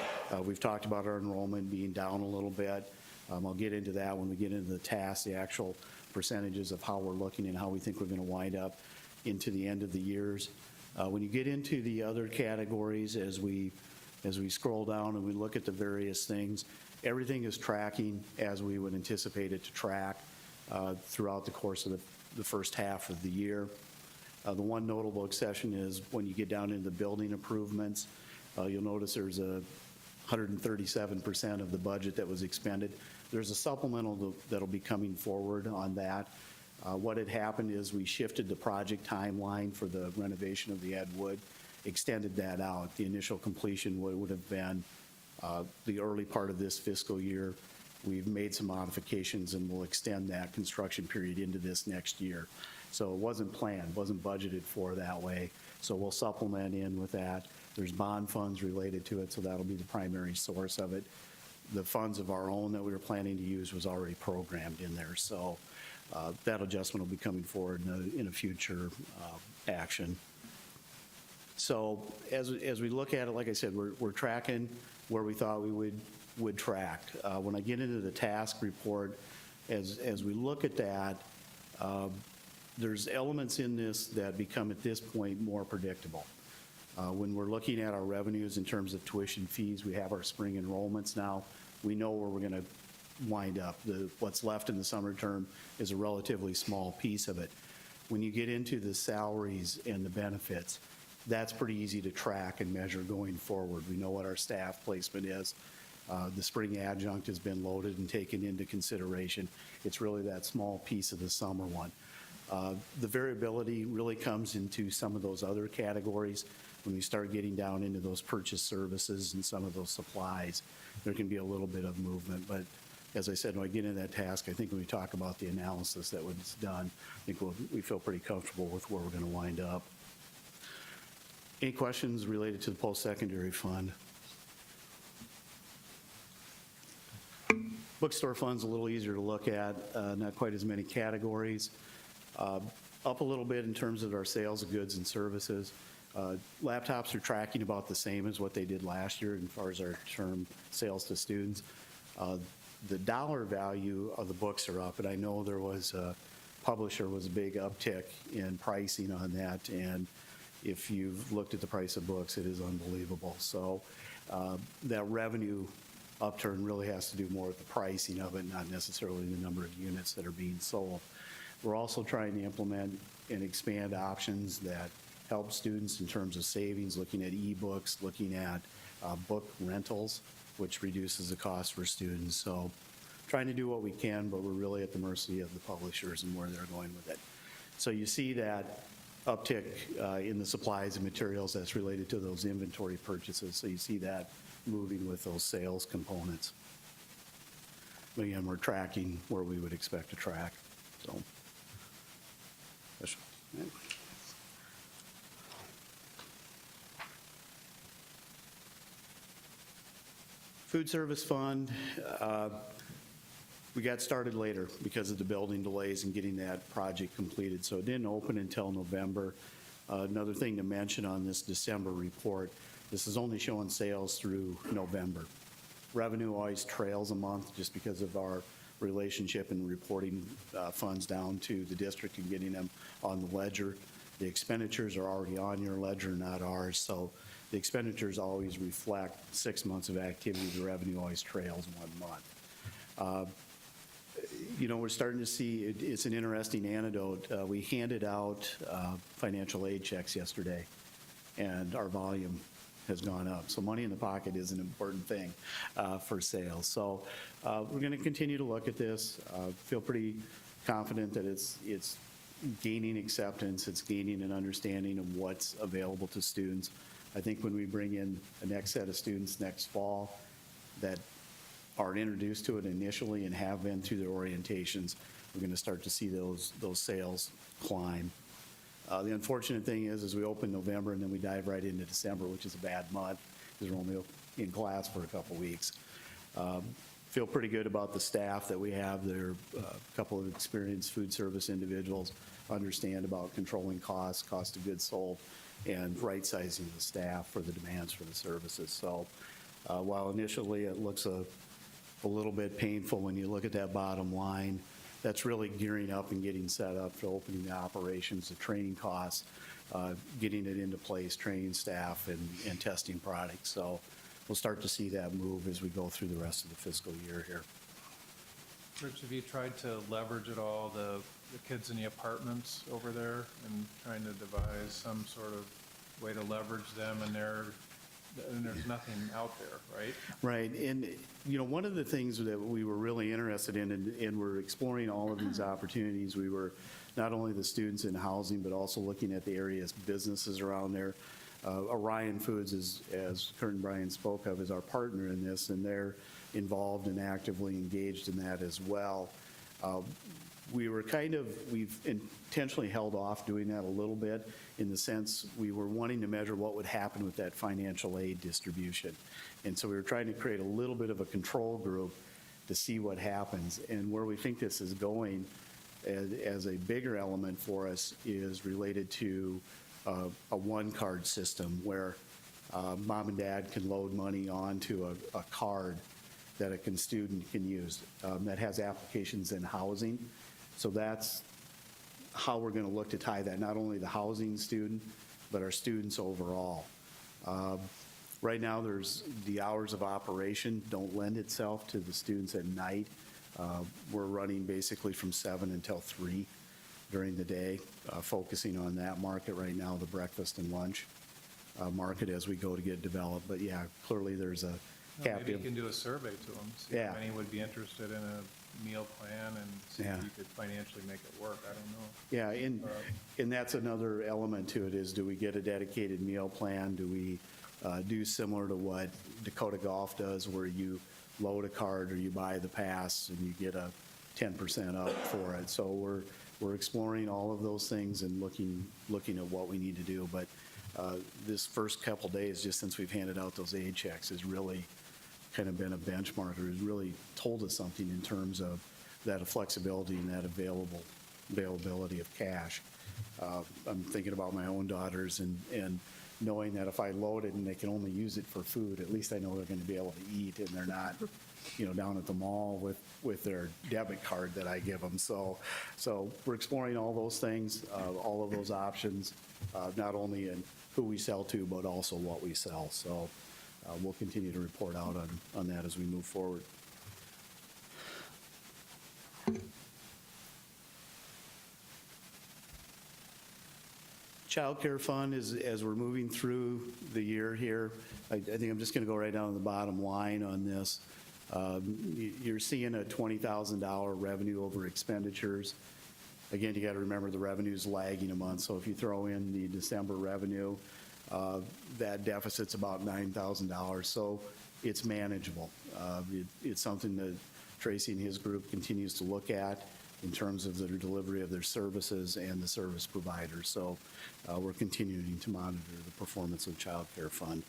We've talked about our enrollment being down a little bit. I'll get into that when we get into the tasks, the actual percentages of how we're looking and how we think we're going to wind up into the end of the years. When you get into the other categories, as we scroll down and we look at the various things, everything is tracking as we would anticipate it to track throughout the course of the first half of the year. The one notable exception is when you get down into the building improvements, you'll notice there's a 137% of the budget that was expended. There's a supplemental that'll be coming forward on that. What had happened is we shifted the project timeline for the renovation of the Ed Wood, extended that out. The initial completion would have been the early part of this fiscal year. We've made some modifications and we'll extend that construction period into this next year. So it wasn't planned, wasn't budgeted for that way. So we'll supplement in with that. There's bond funds related to it, so that'll be the primary source of it. The funds of our own that we were planning to use was already programmed in there. So that adjustment will be coming forward in a future action. So as we look at it, like I said, we're tracking where we thought we would track. When I get into the task report, as we look at that, there's elements in this that become at this point more predictable. When we're looking at our revenues in terms of tuition fees, we have our spring enrollments now. We know where we're going to wind up. What's left in the summer term is a relatively small piece of it. When you get into the salaries and the benefits, that's pretty easy to track and measure going forward. We know what our staff placement is. The spring adjunct has been loaded and taken into consideration. It's really that small piece of the summer one. The variability really comes into some of those other categories. When we start getting down into those purchase services and some of those supplies, there can be a little bit of movement. But as I said, when I get into that task, I think when we talk about the analysis that was done, I think we feel pretty comfortable with where we're going to wind up. Any questions related to the post-secondary fund? Bookstore fund's a little easier to look at, not quite as many categories. Up a little bit in terms of our sales of goods and services. Laptops are tracking about the same as what they did last year as far as our term sales to students. The dollar value of the books are up, and I know there was a publisher was a big uptick in pricing on that, and if you've looked at the price of books, it is unbelievable. So that revenue upturn really has to do more with the pricing of it, not necessarily the number of units that are being sold. We're also trying to implement and expand options that help students in terms of savings, looking at ebooks, looking at book rentals, which reduces the cost for students. So trying to do what we can, but we're really at the mercy of the publishers and where they're going with it. So you see that uptick in the supplies and materials that's related to those inventory purchases. So you see that moving with those sales components. But again, we're tracking where we would expect to track. So. Food service fund, we got started later because of the building delays and getting that project completed. So it didn't open until November. Another thing to mention on this December report, this is only showing sales through November. Revenue always trails a month just because of our relationship and reporting funds down to the district and getting them on the ledger. The expenditures are already on your ledger, not ours. So the expenditures always reflect 6 months of activity. The revenue always trails 1 month. You know, we're starting to see, it's an interesting anecdote. We handed out financial aid checks yesterday, and our volume has gone up. So money in the pocket is an important thing for sales. So we're going to continue to look at this. Feel pretty confident that it's gaining acceptance. It's gaining an understanding of what's available to students. I think when we bring in the next set of students next fall that are introduced to it initially and have been through their orientations, we're going to start to see those sales climb. The unfortunate thing is we open November and then we dive right into December, which is a bad month because we're only in class for a couple weeks. Feel pretty good about the staff that we have. There are a couple of experienced food service individuals, understand about controlling costs, cost of goods sold, and right-sizing the staff for the demands for the services. So while initially it looks a little bit painful when you look at that bottom line, that's really gearing up and getting set up for opening the operations, the training costs, getting it into place, training staff, and testing products. So we'll start to see that move as we go through the rest of the fiscal year here. Rich, have you tried to leverage at all the kids in the apartments over there and trying to devise some sort of way to leverage them and their and there's nothing out there, right? Right, and, one of the things that we were really interested in, and we're exploring all of these opportunities, we were not only the students in housing, but also looking at the areas, businesses around there. Orion Foods, as Kurt and Brian spoke of, is our partner in this, and they're involved and actively engaged in that as well. We've intentionally held off doing that a little bit in the sense we were wanting to measure what would happen with that financial aid distribution. And so we were trying to create a little bit of a control group to see what happens. And where we think this is going as a bigger element for us is related to a one-card system where mom and dad can load money onto a card that a student can use that has applications in housing. So that's how we're going to look to tie that, not only the housing student, but our students overall. Right now, the hours of operation don't lend itself to the students at night. We're running basically from 7 until 3 during the day, focusing on that market right now, the breakfast and lunch market as we go to get developed. But yeah, clearly there's a Well, maybe you captive. can do a survey to them, see Yeah. how many would be interested in a meal plan and see Yeah. if you could financially make it work. I don't know. Yeah, and that's another element to it is, do we get a dedicated meal plan? Do we do similar to what Dakota Golf does, where you load a card or you buy the pass and you get a 10% up for it? So we're exploring all of those things and looking at what we need to do. But this first couple days, just since we've handed out those aid checks, has really kind of been a benchmark, or has really told us something in terms of that flexibility and that availability of cash. I'm thinking about my own daughters and knowing that if I load it and they can only use it for food, at least I know they're going to be able to eat, and they're not, down at the mall with their debit card that I give them. So we're exploring all those things, all of those options, not only in who we sell to, but also what we sell. So we'll continue to report out on that as we move forward. Child Care Fund is, as we're moving through the year here, I think I'm just going to go right down to the bottom line on this. You're seeing a $20,000 revenue over expenditures. Again, you got to remember the revenue's lagging a month, so if you throw in the December revenue, that deficit's about $9,000, so it's manageable. It's something that Tracy and his group continues to look at in terms of the delivery of their services and the service providers. So we're continuing to monitor the performance of the Child Care Fund.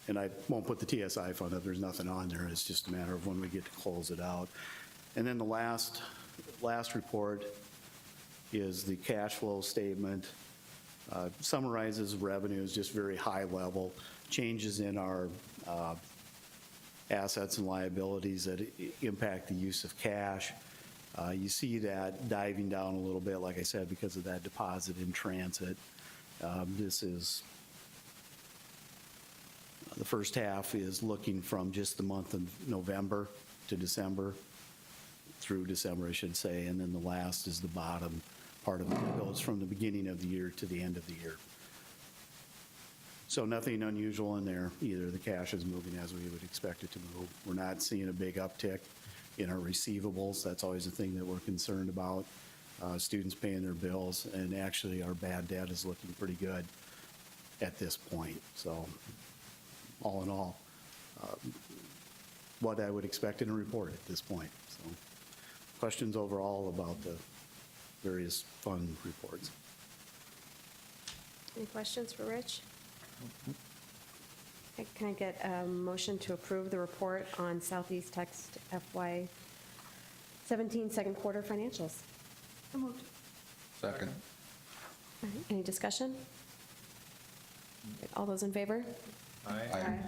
And I won't put the TSI fund up, there's nothing on there, it's just a matter of when we get to close it out. And then the last report is the cash flow statement. Summarizes revenues, just very high level, changes in our assets and liabilities that impact the use of cash. You see that diving down a little bit, like I said, because of that deposit in transit. This is, the first half is looking from just the month of November to December, through December, I should say, and then the last is the bottom part of it that goes from the beginning of the year to the end of the year. So nothing unusual in there either. The cash is moving as we would expect it to move. We're not seeing a big uptick in our receivables. That's always a thing that we're concerned about. Students paying their bills, and actually our bad debt is looking pretty good at this point. So all in all, what I would expect in a report at this point. So questions overall about the various fund reports? Any questions for Rich? Okay, can I get a motion to approve the report on Southeast Text FY 17 second quarter financials? So moved. Second. All right, any discussion? All those in favor? Aye.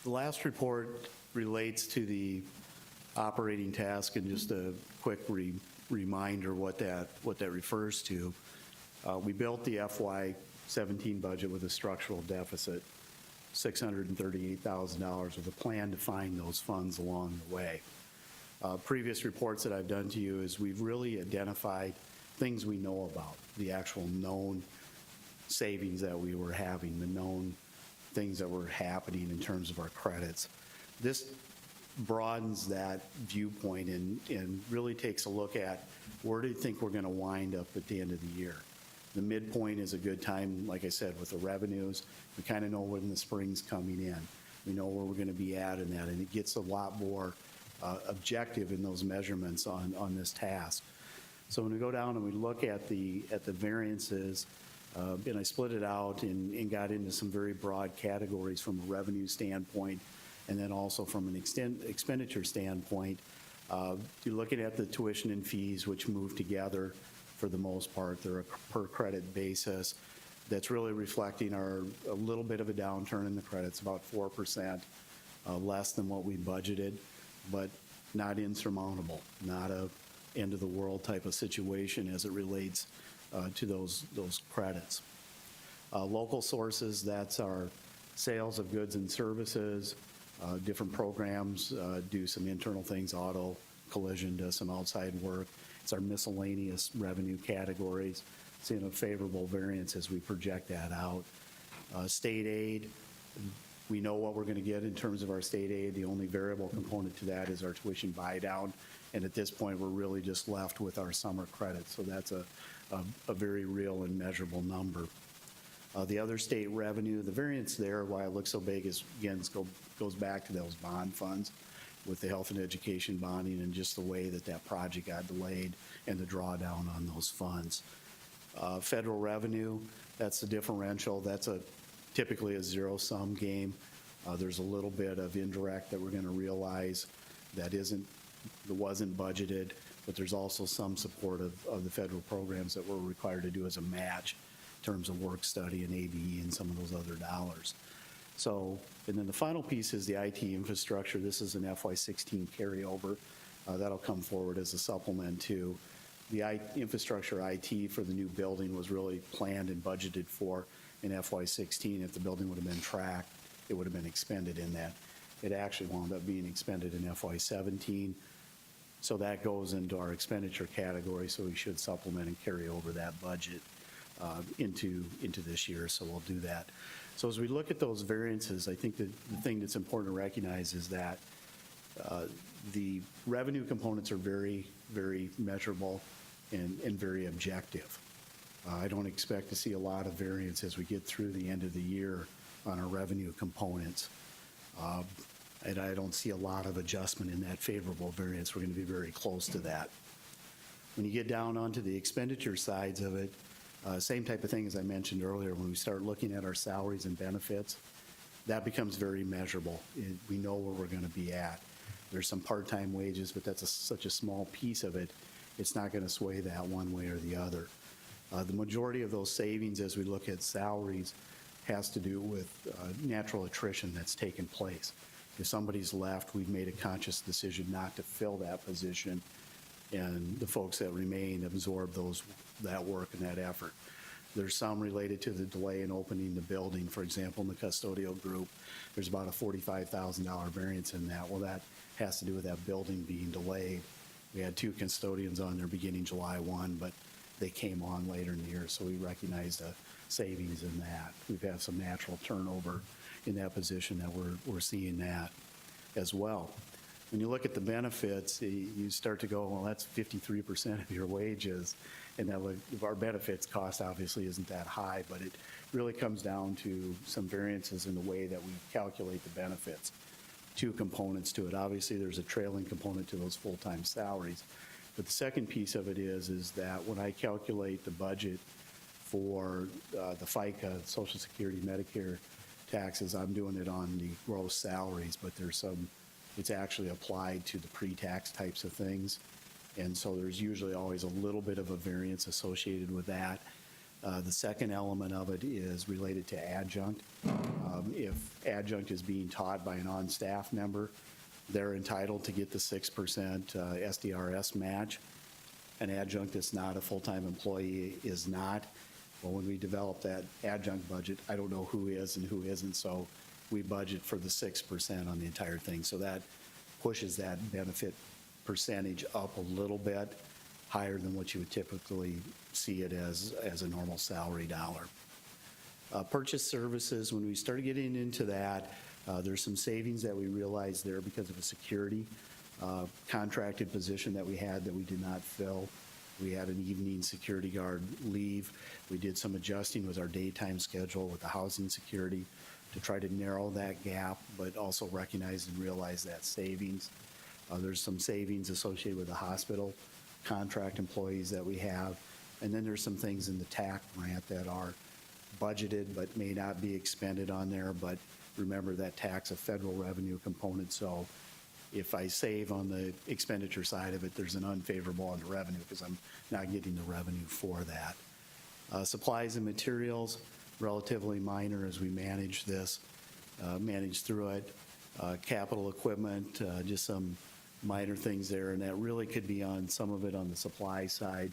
The last report relates to the operating task, and just a quick reminder what that refers to. We built the FY 17 budget with a structural deficit, $638,000, with a plan to find those funds along the way. Previous reports that I've done to you is we've really identified things we know about, the actual known savings that we were having, the known things that were happening in terms of our credits. This broadens that viewpoint and really takes a look at where do you think we're going to wind up at the end of the year. The midpoint is a good time, like I said, with the revenues. We kind of know when the spring's coming in. We know where we're going to be at in that, and it gets a lot more objective in those measurements on this task. So when we go down and we look at the variances, and I split it out and got into some very broad categories from a revenue standpoint, and then also from an expenditure standpoint. You're looking at the tuition and fees, which move together for the most part. They're a per credit basis. That's really reflecting a little bit of a downturn in the credits, about 4% less than what we budgeted, but not insurmountable, not a end of the world type of situation as it relates to those credits. Local sources, that's our sales of goods and services. Different programs do some internal things, auto, collision, does some outside work. It's our miscellaneous revenue categories. Seeing a favorable variance as we project that out. State aid, we know what we're going to get in terms of our state aid. The only variable component to that is our tuition buy down. And at this point, we're really just left with our summer credits. So that's a very real and measurable number. The other state revenue, the variance there, why it looks so big is, again, goes back to those bond funds with the health and education bonding and just the way that project got delayed and the drawdown on those funds. Federal revenue, that's the differential. That's typically a zero-sum game. There's a little bit of indirect that we're going to realize that wasn't budgeted, but there's also some support of the federal programs that we're required to do as a match in terms of work study and ABE and some of those other dollars. So, and then the final piece is the IT infrastructure. This is an FY16 carryover. That'll come forward as a supplement to the infrastructure IT for the new building was really planned and budgeted for in FY16. If the building would have been tracked, it would have been expended in that. It actually wound up being expended in FY17. So that goes into our expenditure category, so we should supplement and carry over that budget into this year, so we'll do that. So as we look at those variances, I think the thing that's important to recognize is that the revenue components are very, very measurable and very objective. I don't expect to see a lot of variance as we get through the end of the year on our revenue components. And I don't see a lot of adjustment in that favorable variance. We're going to be very close to that. When you get down onto the expenditure sides of it, same type of thing as I mentioned earlier, when we start looking at our salaries and benefits, that becomes very measurable. We know where we're going to be at. There's some part-time wages, but that's such a small piece of it, it's not going to sway that one way or the other. The majority of those savings as we look at salaries has to do with natural attrition that's taken place. If somebody's left, we've made a conscious decision not to fill that position, and the folks that remain absorb that work and that effort. There's some related to the delay in opening the building. For example, in the custodial group, there's about a $45,000 variance in that. Well, that has to do with that building being delayed. We had 2 custodians on there beginning July 1, but they came on later in the year, so we recognized a savings in that. We've had some natural turnover in that position that we're seeing that as well. When you look at the benefits, you start to go, well, that's 53% of your wages, and that our benefits cost obviously isn't that high, but it really comes down to some variances in the way that we calculate the benefits. 2 components to it. Obviously, there's a trailing component to those full-time salaries, but the second piece of it is that when I calculate the budget for the FICA, Social Security, Medicare taxes, I'm doing it on the gross salaries, but it's actually applied to the pre-tax types of things. And so there's usually always a little bit of a variance associated with that. The second element of it is related to adjunct. If adjunct is being taught by an on-staff member, they're entitled to get the 6% SDRS match. An adjunct that's not a full-time employee is not. Well, when we develop that adjunct budget, I don't know who is and who isn't, so we budget for the 6% on the entire thing. So that pushes that benefit percentage up a little bit higher than what you would typically see it as a normal salary dollar. Purchase services, when we started getting into that, there's some savings that we realized there because of a security contracted position that we had that we did not fill. We had an evening security guard leave. We did some adjusting with our daytime schedule with the housing security to try to narrow that gap, but also recognize and realize that savings. There's some savings associated with the hospital contract employees that we have. And then there's some things in the TAC grant that are budgeted but may not be expended on there. But remember that TAC's a federal revenue component, so if I save on the expenditure side of it, there's an unfavorable on the revenue because I'm not getting the revenue for that. Supplies and materials, relatively minor as we manage this, manage through it. Capital equipment, just some minor things there, and that really could be on some of it on the supply side.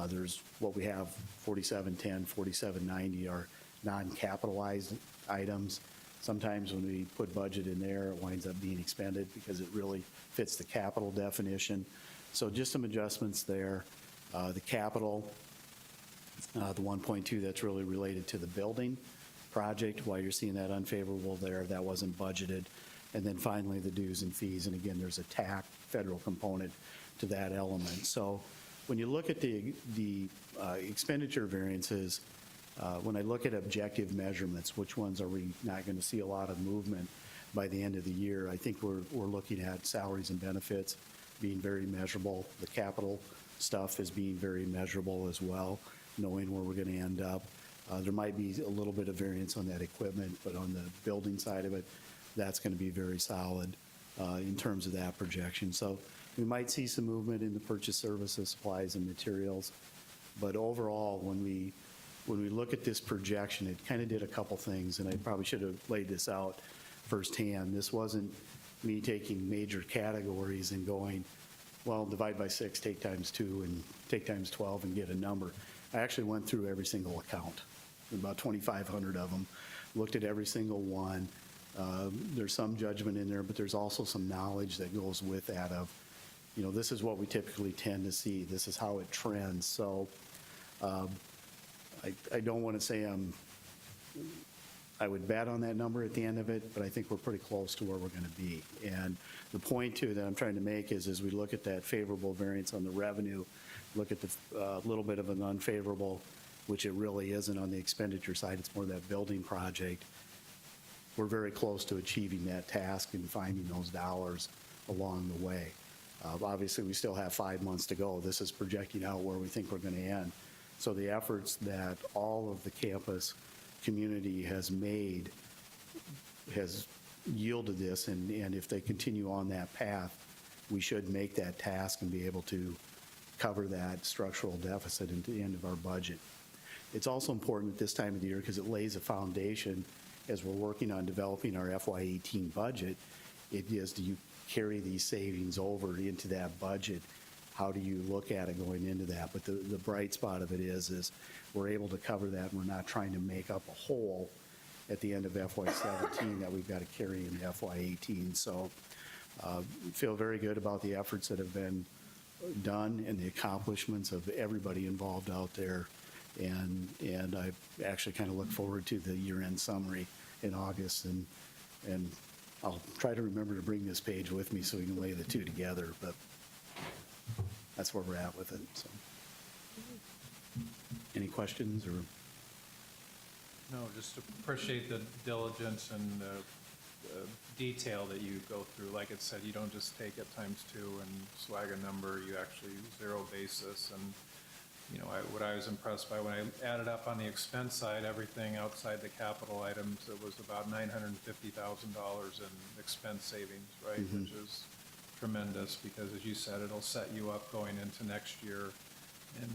There's what we have, 4710, 4790 are non-capitalized items. Sometimes when we put budget in there, it winds up being expended because it really fits the capital definition. So just some adjustments there. The capital, the 1.2, that's really related to the building project. While you're seeing that unfavorable there, that wasn't budgeted. And then finally, the dues and fees. And again, there's a TAC federal component to that element. So when you look at the expenditure variances, when I look at objective measurements, which ones are we not going to see a lot of movement by the end of the year? I think we're looking at salaries and benefits being very measurable. The capital stuff is being very measurable as well, knowing where we're going to end up. There might be a little bit of variance on that equipment, but on the building side of it, that's going to be very solid in terms of that projection. So we might see some movement in the purchase services, supplies, and materials. But overall, when we look at this projection, it kind of did a couple things, and I probably should have laid this out firsthand. This wasn't me taking major categories and going, well, divide by 6, take times 2, and take times 12 and get a number. I actually went through every single account, about 2,500 of them, looked at every single one. There's some judgment in there, but there's also some knowledge that goes with that of, you know, this is what we typically tend to see. This is how it trends. So I don't want to say I would bet on that number at the end of it, but I think we're pretty close to where we're going to be. And the point, too, that I'm trying to make is as we look at that favorable variance on the revenue, look at the little bit of an unfavorable, which it really isn't on the expenditure side. It's more that building project. We're very close to achieving that task and finding those dollars along the way. Obviously, we still have 5 months to go. This is projecting out where we think we're going to end. So the efforts that all of the campus community has made has yielded this, and if they continue on that path, we should make that task and be able to cover that structural deficit at the end of our budget. It's also important at this time of the year because it lays a foundation as we're working on developing our FY18 budget. It is, do you carry these savings over into that budget? How do you look at it going into that? But the bright spot of it is we're able to cover that, and we're not trying to make up a hole at the end of FY17 that we've got to carry into FY18. So feel very good about the efforts that have been done and the accomplishments of everybody involved out there. And I actually kind of look forward to the year-end summary in August, and I'll try to remember to bring this page with me so we can lay the two together, but that's where we're at with it. So, any questions or? No, just appreciate the diligence and the detail that you go through. Like it said, you don't just take it times 2 and swag a number, you actually zero basis. And, you know, what I was impressed by when I added up on the expense side, everything outside the capital items, it was about $950,000 in expense savings, right? Mm-hmm. Which is tremendous because, as you said, it'll set you up going into next year and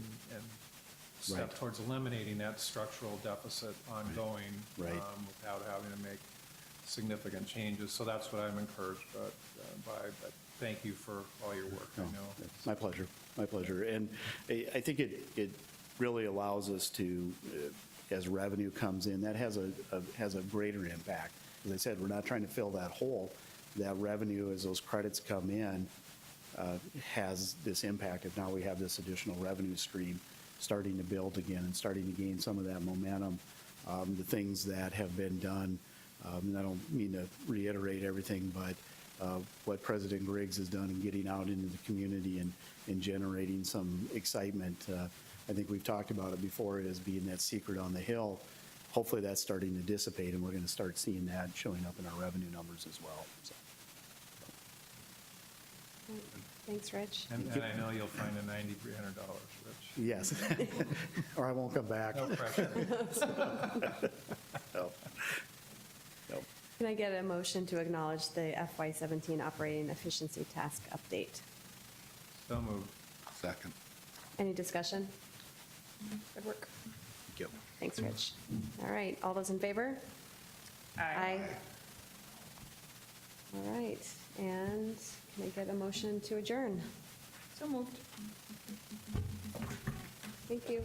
step Right. towards eliminating that structural deficit ongoing Right. Without having to make significant changes. So that's what I'm encouraged by. But thank you for all your work. I No, know. it's my pleasure, my pleasure. And I think it really allows us to, as revenue comes in, that has a greater impact. As I said, we're not trying to fill that hole. That revenue, as those credits come in, has this impact of now we have this additional revenue stream starting to build again and starting to gain some of that momentum the things that have been done. And I don't mean to reiterate everything, but what President Griggs has done in getting out into the community and generating some excitement. I think we've talked about it before as being that secret on the hill. Hopefully that's starting to dissipate, and we're going to start seeing that showing up in our revenue numbers as well. So. Thanks, Rich. And I know you'll find a $9,300, Rich. Yes, or I won't come back. No pressure. No. No. Can I get a motion to acknowledge the FY17 operating efficiency task update? So moved. Second. Any discussion? Good work. Thank you. Thanks, Rich. All right, all those in favor? Aye. All right, and can I get a motion to adjourn? So moved. Thank you.